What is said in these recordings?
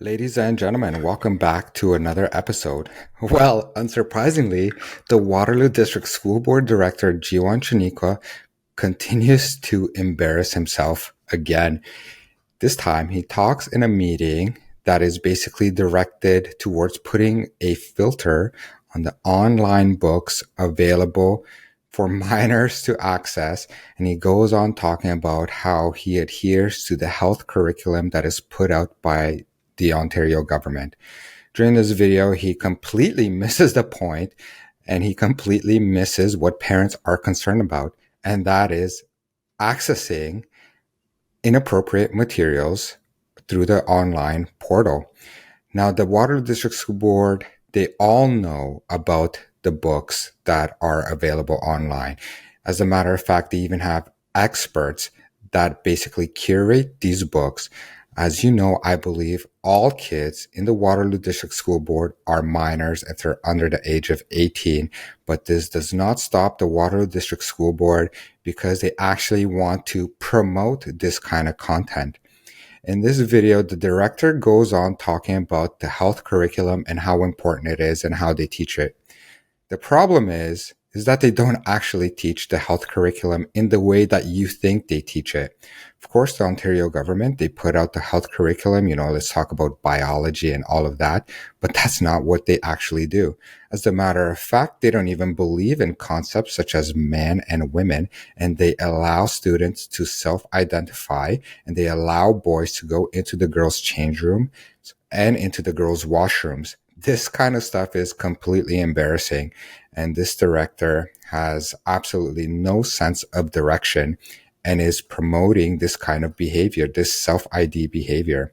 Ladies and gentlemen, welcome back to another episode. Well, unsurprisingly, the Waterloo District School Board Director Jeewan Chanicka continues to embarrass himself again. This time, he talks in a meeting that is basically directed towards putting a filter on the online books available for minors to access. And he goes on talking about how he adheres to the health curriculum that is put out by the Ontario government. During this video, he completely misses the point and he completely misses what parents are concerned about, and that is accessing inappropriate materials through the online portal. Now, the Waterloo District School Board, they all know about the books that are available online. As a matter of fact, they even have experts that basically curate these books. As you know, I believe all kids in the Waterloo District School Board are minors if they're under the age of 18, but this does not stop the Waterloo District School Board because they actually want to promote this kind of content. In this video, the director goes on talking about the health curriculum and how important it is and how they teach it. The problem is that they don't actually teach the health curriculum in the way that you think they teach it. Of course, the Ontario government, they put out the health curriculum, let's talk about biology and all of that, but that's not what they actually do. As a matter of fact, they don't even believe in concepts such as man and women, and they allow students to self-identify, and they allow boys to go into the girls' change room and into the girls' washrooms. This kind of stuff is completely embarrassing, and this director has absolutely no sense of direction and is promoting this kind of behavior, this self-ID behavior.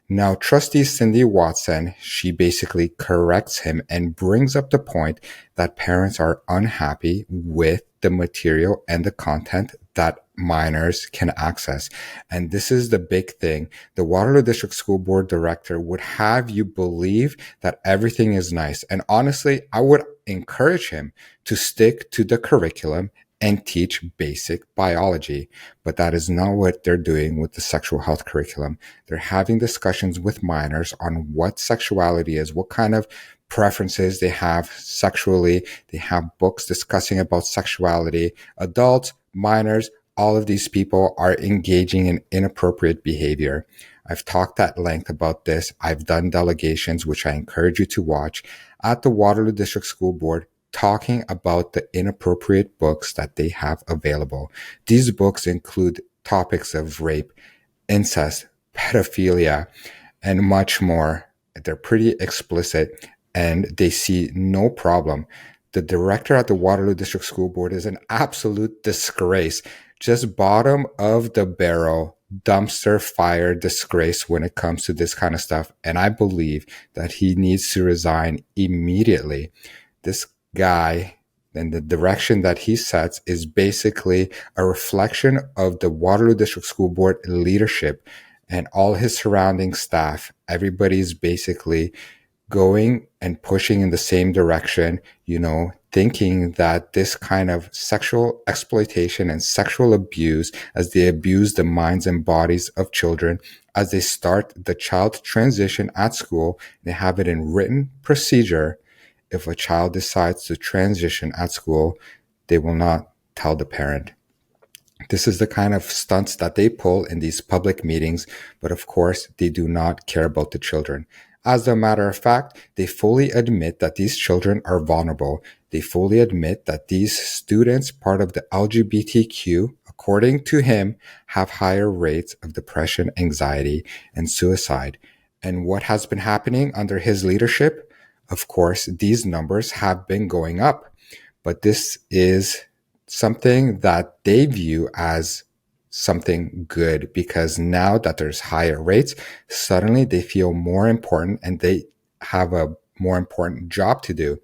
Now, Trustee Cindy Watson, she basically corrects him and brings up the point that parents are unhappy with the material and the content that minors can access. And this is the big thing. The Waterloo District School Board Director would have you believe that everything is nice. And honestly, I would encourage him to stick to the curriculum and teach basic biology. But that is not what they're doing with the sexual health curriculum. They're having discussions with minors on what sexuality is, what kind of preferences they have sexually. They have books discussing about sexuality. Adults, minors, all of these people are engaging in inappropriate behavior. I've talked at length about this. I've done delegations, which I encourage you to watch, at the Waterloo District School Board, talking about the inappropriate books that they have available. These books include topics of rape, incest, pedophilia, and much more. They're pretty explicit, and they see no problem. The director at the Waterloo District School Board is an absolute disgrace, just bottom of the barrel, dumpster fire disgrace when it comes to this kind of stuff. And I believe that he needs to resign immediately. This guy and the direction that he sets is basically a reflection of the Waterloo District School Board leadership and all his surrounding staff. Everybody's basically going and pushing in the same direction, thinking that this kind of sexual exploitation and sexual abuse, as they abuse the minds and bodies of children, as they start the child transition at school, they have it in written procedure. If a child decides to transition at school, they will not tell the parent. This is the kind of stunts that they pull in these public meetings, but of course, they do not care about the children. As a matter of fact, they fully admit that these children are vulnerable. They fully admit that these students, part of the LGBTQ, according to him, have higher rates of depression, anxiety, and suicide. And what has been happening under his leadership? Of course, these numbers have been going up, but this is something that they view as something good, because now that there's higher rates, suddenly they feel more important and they have a more important job to do.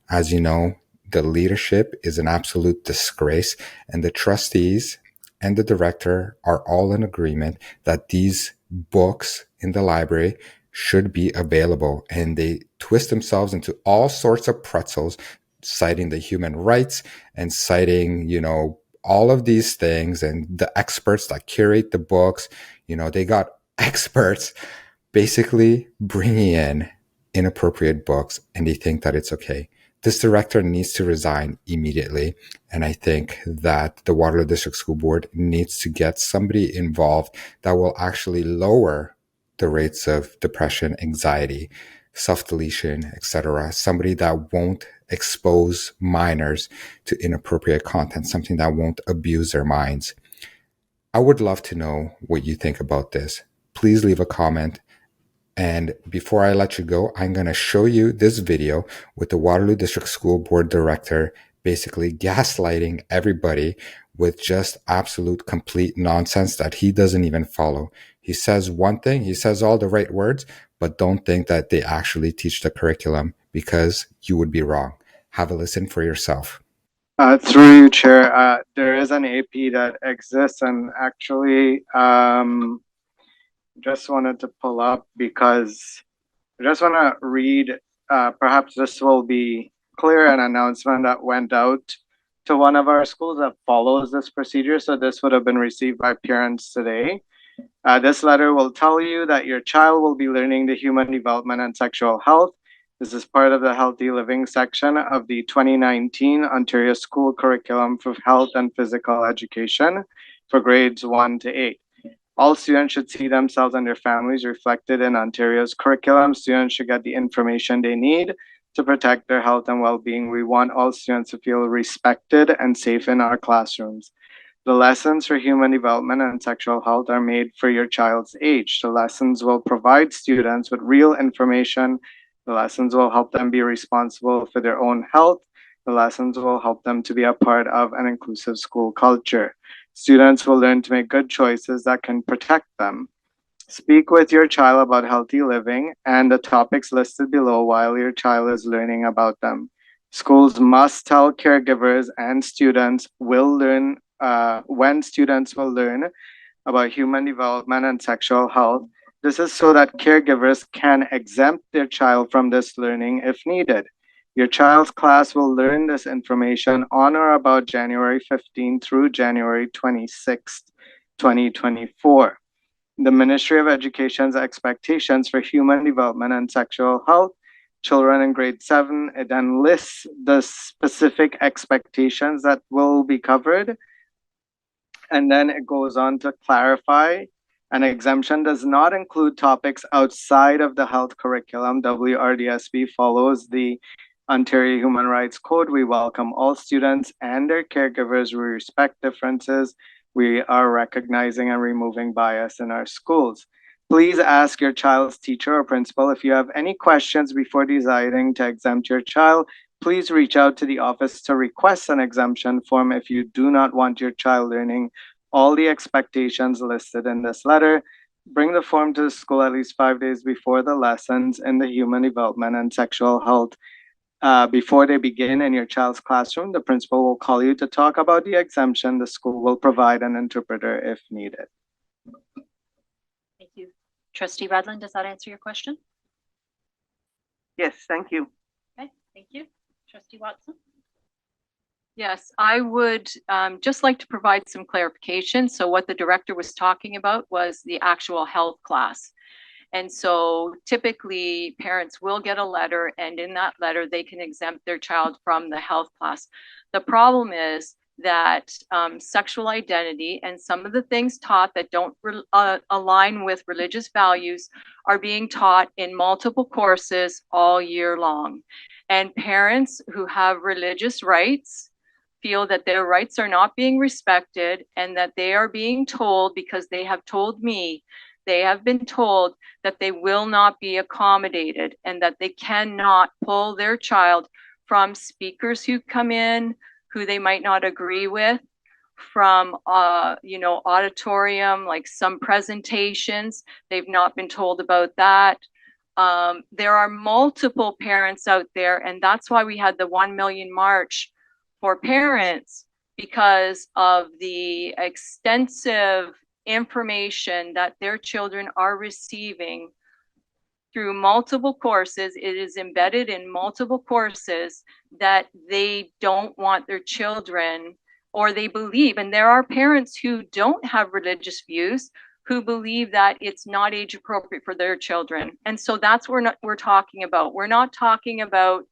As you know, the leadership is an absolute disgrace, and the trustees and the director are all in agreement that these books in the library should be available, and they twist themselves into all sorts of pretzels, citing the human rights and citing, all of these things, and the experts that curate the books. They got experts basically bringing in inappropriate books, and they think that it's okay. This director needs to resign immediately. And I think that the Waterloo District School Board needs to get somebody involved that will actually lower the rates of depression, anxiety, self-deletion, etc. Somebody that won't expose minors to inappropriate content, something that won't abuse their minds. I would love to know what you think about this. Please leave a comment. And before I let you go, I'm going to show you this video with the Waterloo District School Board Director basically gaslighting everybody with just absolute complete nonsense that he doesn't even follow. He says one thing, he says all the right words, but don't think that they actually teach the curriculum, because you would be wrong. Have a listen for yourself. Through you, Chair, there is an AP that exists, and actually, just wanted to pull up because I just want to read. Perhaps this will be clear, an announcement that went out to one of our schools that follows this procedure. So this would have been received by parents today. This letter will tell you that your child will be learning the human development and sexual health. This is part of the healthy living section of the 2019 Ontario School Curriculum for Health and Physical Education for grades 1 to 8. All students should see themselves and their families reflected in Ontario's curriculum. Students should get the information they need to protect their health and well-being. We want all students to feel respected and safe in our classrooms. The lessons for human development and sexual health are made for your child's age. The lessons will provide students with real information. The lessons will help them be responsible for their own health. The lessons will help them to be a part of an inclusive school culture. Students will learn to make good choices that can protect them. Speak with your child about healthy living and the topics listed below while your child is learning about them. Schools must tell caregivers and students will learn when students will learn about human development and sexual health. This is so that caregivers can exempt their child from this learning if needed. Your child's class will learn this information on or about January 15 through January 26, 2024. The Ministry of Education's expectations for human development and sexual health, children in grade 7, it then lists the specific expectations that will be covered. And then it goes on to clarify an exemption does not include topics outside of the health curriculum. WRDSB follows the Ontario Human Rights Code. We welcome all students and their caregivers. We respect differences. We are recognizing and removing bias in our schools. Please ask your child's teacher or principal if you have any questions before deciding to exempt your child. Please reach out to the office to request an exemption form if you do not want your child learning all the expectations listed in this letter. Bring the form to the school at least 5 days before the lessons in the human development and sexual health. Before they begin in your child's classroom, the principal will call you to talk about the exemption. The school will provide an interpreter if needed. Thank you. Trustee Radlin, does that answer your question? Yes, thank you. Okay, thank you. Trustee Watson? Yes, I would just like to provide some clarification. So what the director was talking about was the actual health class. And so typically parents will get a letter, and in that letter, they can exempt their child from the health class. The problem is that sexual identity and some of the things taught that don't align with religious values are being taught in multiple courses all year long. And parents who have religious rights feel that their rights are not being respected, and that they are being told, because they have told me, they have been told that they will not be accommodated and that they cannot pull their child from speakers who come in who they might not agree with, from auditorium, like some presentations. They've not been told about that. There are multiple parents out there, and that's why we had the 1 million march for parents, because of the extensive information that their children are receiving through multiple courses. It is embedded in multiple courses that they don't want their children, or they believe, and there are parents who don't have religious views who believe that it's not age appropriate for their children. And so that's what we're talking about. We're not talking about,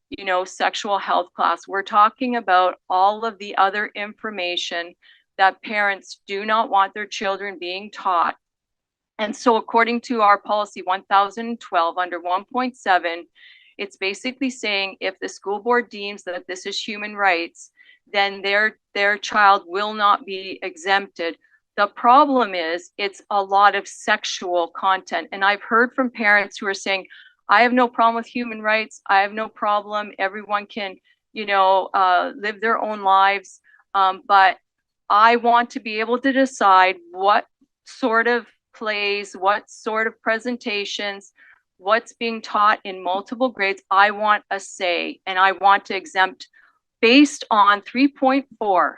you know, sexual health class. We're talking about all of the other information that parents do not want their children being taught. And so according to our policy 1012 under 1.7, it's basically saying if the school board deems that this is human rights, then their child will not be exempted. The problem is it's a lot of sexual content. And I've heard from parents who are saying, I have no problem with human rights. I have no problem. Everyone can, you know, live their own lives. But I want to be able to decide what sort of plays, what sort of presentations, what's being taught in multiple grades. I want a say, and I want to exempt based on 3.4.